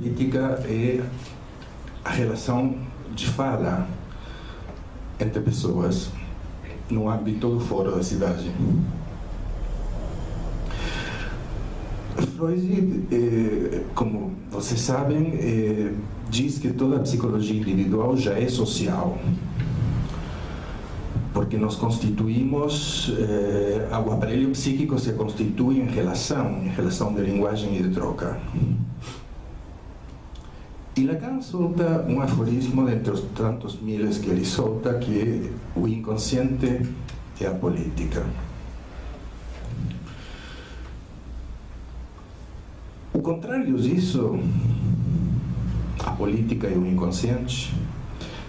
política é a relação de fala entre pessoas no âmbito do foro da cidade. Freud, como vocês sabem, diz que toda a psicologia individual já é social, porque nos constituímos, o aparelho psíquico se constitui em relação de linguagem e de troca. E Lacan solta um aforismo dentre os tantos miles que ele solta, que é: o inconsciente é a política. O contrário disso, a política e o inconsciente,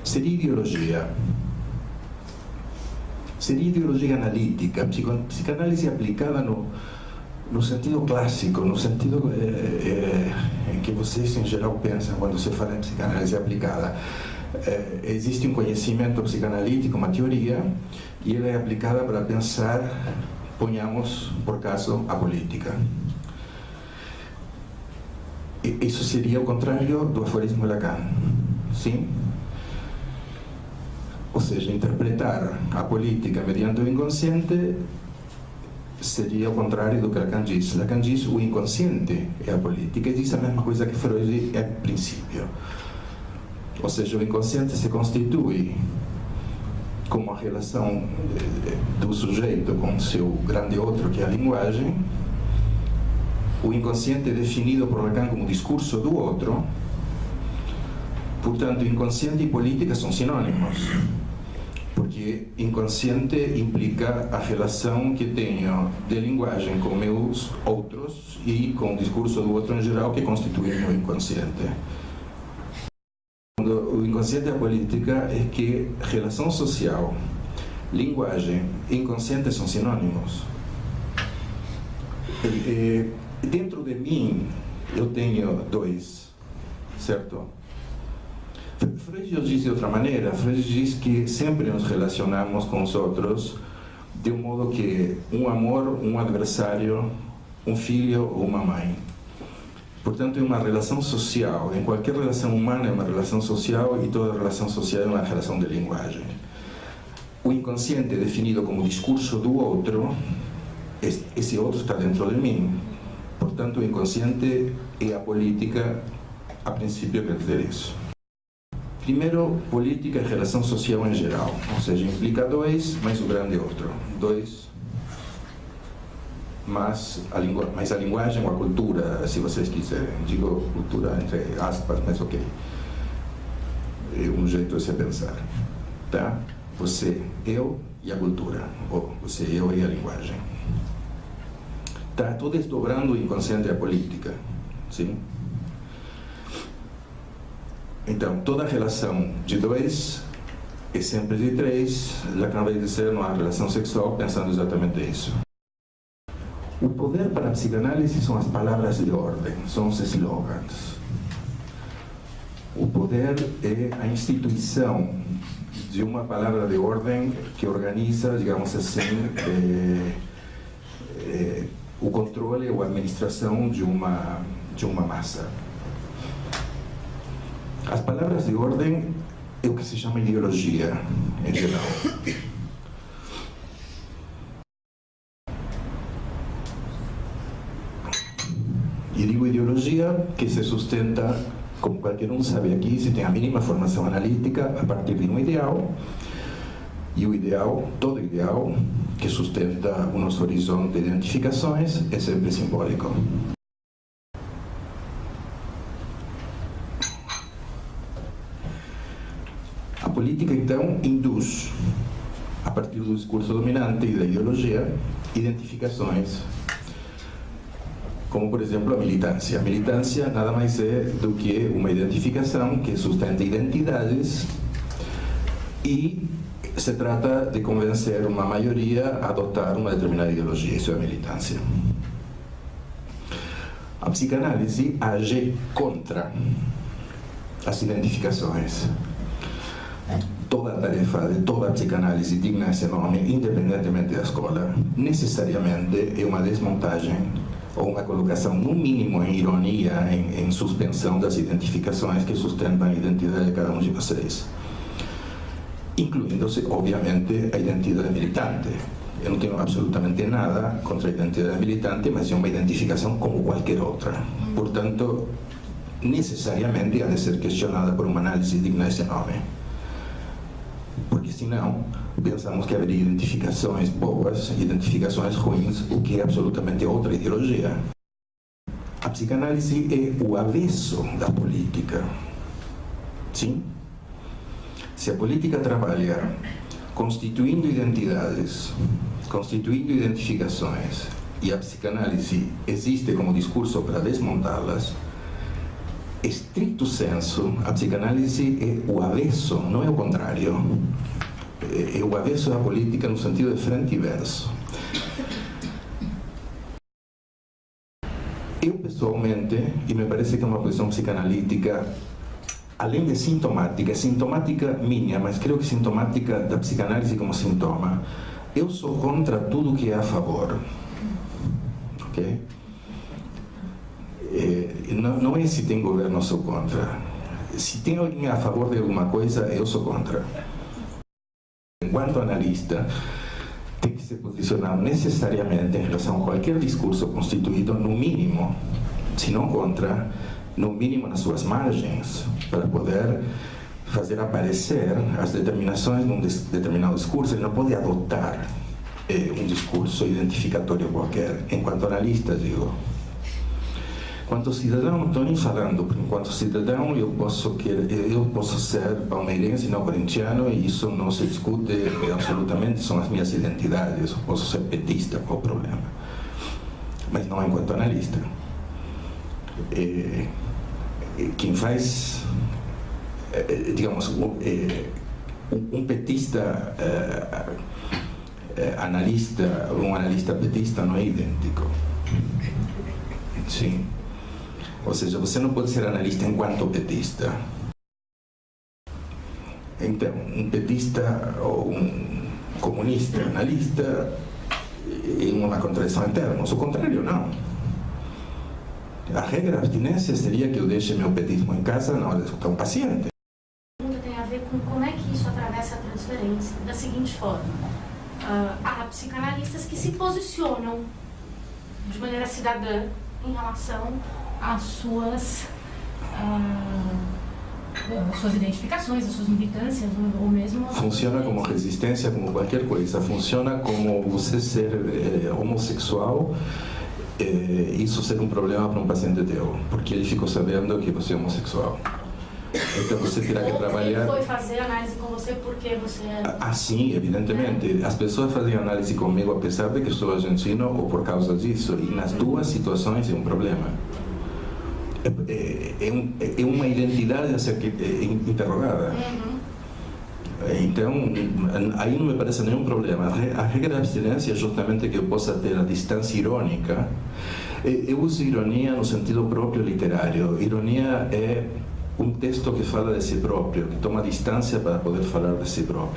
seria ideologia. Seria ideologia analítica, psicanálise aplicada no sentido clássico, no sentido em que vocês em geral pensam quando se fala em psicanálise aplicada. Existe um conhecimento psicanalítico, uma teoria, e ela é aplicada para pensar, ponhamos por caso, a política. Isso seria o contrário do aforismo Lacan, sim? Ou seja, interpretar a política mediante o inconsciente seria o contrário do que Lacan diz. Lacan diz o inconsciente é a política, e diz a mesma coisa que Freud é princípio. Ou seja, o inconsciente se constitui como a relação do sujeito com o seu grande outro, que é a linguagem. O inconsciente é definido por Lacan como discurso do outro. Portanto, inconsciente e política são sinônimos, porque inconsciente implica a relação que tenho de linguagem com meus outros e com o discurso do outro em geral, que constitui o meu inconsciente. O inconsciente e a política é que relação social, linguagem e inconsciente são sinônimos. Dentro de mim, eu tenho dois, certo? Freud diz de outra maneira. Freud diz que sempre nos relacionamos com os outros de um modo que um amor, um adversário, um filho ou uma mãe. Portanto, é uma relação social. Em qualquer relação humana é uma relação social, e toda relação social é uma relação de linguagem. O inconsciente é definido como discurso do outro. Esse outro está dentro de mim. Portanto, o inconsciente e a política, a princípio, quer dizer isso. Primeiro, política é relação social em geral, ou seja, implica dois, mais o grande outro. Dois, mais a linguagem ou a cultura, se vocês quiserem. Digo cultura entre aspas, mas ok. É um jeito de se pensar. Tá? Você, eu e a cultura. Ou você, eu e a linguagem. Estou desdobrando o inconsciente e a política, sim? Então, toda relação de dois é sempre de três. Lacan vai dizer numa relação sexual, pensando exatamente isso. O poder para a psicanálise são as palavras de ordem, são os slogans. O poder é a instituição de uma palavra de ordem que organiza, digamos assim, o controle ou a administração de uma massa. As palavras de ordem é o que se chama ideologia, em geral. E digo ideologia que se sustenta, como qualquer um sabe aqui, se tem a mínima formação analítica, a partir de um ideal. E o ideal, todo ideal, que sustenta o nosso horizonte de identificações, é sempre simbólico. A política, então, induz, a partir do discurso dominante e da ideologia, identificações, como, por exemplo, a militância. A militância nada mais é do que uma identificação que sustenta identidades e se trata de convencer uma maioria a adotar uma determinada ideologia. Isso é a militância. A psicanálise age contra as identificações. Toda a tarefa de toda a psicanálise digna esse nome, independentemente da escola, necessariamente é uma desmontagem ou uma colocação, no mínimo, em ironia, em suspensão das identificações que sustentam a identidade de cada um de vocês. Incluindo-se, obviamente, a identidade militante. Eu não tenho absolutamente nada contra a identidade militante, mas é uma identificação como qualquer outra. Portanto, necessariamente há de ser questionada por uma análise digna desse nome. Porque, senão, pensamos que haveria identificações boas, identificações ruins, o que é absolutamente outra ideologia. A psicanálise é o avesso da política. Sim? Se a política trabalha constituindo identidades, constituindo identificações, e a psicanálise existe como discurso para desmontá-las, estrito senso, a psicanálise é o avesso, não é o contrário. É o avesso da política no sentido de frente e verso. Eu, pessoalmente, e me parece que é uma posição psicanalítica, além de sintomática minha, mas creio que sintomática da psicanálise como sintoma, eu sou contra tudo que é a favor. Ok? Não é se tem governo eu sou contra. Se tem alguém a favor de alguma coisa, eu sou contra. Enquanto analista, tem que se posicionar necessariamente em relação a qualquer discurso constituído, no mínimo, se não contra, no mínimo nas suas margens, para poder fazer aparecer as determinações de um determinado discurso. Ele não pode adotar um discurso identificatório qualquer, enquanto analista, digo. Enquanto cidadão, não estou nem falando, porque enquanto cidadão eu posso ser palmeirense, não corintiano, e isso não se discute absolutamente, são as minhas identidades, eu posso ser petista, qual o problema? Mas não enquanto analista. Quem faz, digamos, um petista analista, um analista petista não é idêntico. Sim. Ou seja, você não pode ser analista enquanto petista. Então, um petista ou um comunista analista é uma contradição em termos. O contrário, não. A regra da abstinência seria que eu deixe meu petismo em casa na hora de escutar um paciente. A pergunta tem a ver com como é que isso atravessa a transferência. Da seguinte forma, há psicanalistas que se posicionam de maneira cidadã em relação às suas identificações, às suas militâncias, ou mesmo... Funciona como resistência, como qualquer coisa. Funciona como você ser homossexual, isso ser um problema para um paciente teu, porque ele ficou sabendo que você é homossexual. Então você terá que trabalhar... Ele foi fazer análise com você porque você é... Sim, evidentemente. As pessoas fazem análise comigo apesar de que sou argentino ou por causa disso, e nas duas situações é um problema. É uma identidade a ser interrogada. Então, aí não me parece nenhum problema. A regra da abstinência é justamente que eu possa ter a distância irônica. Eu uso ironia no sentido próprio literário. Ironia é um texto que fala de si próprio, que toma distância para poder falar de si próprio.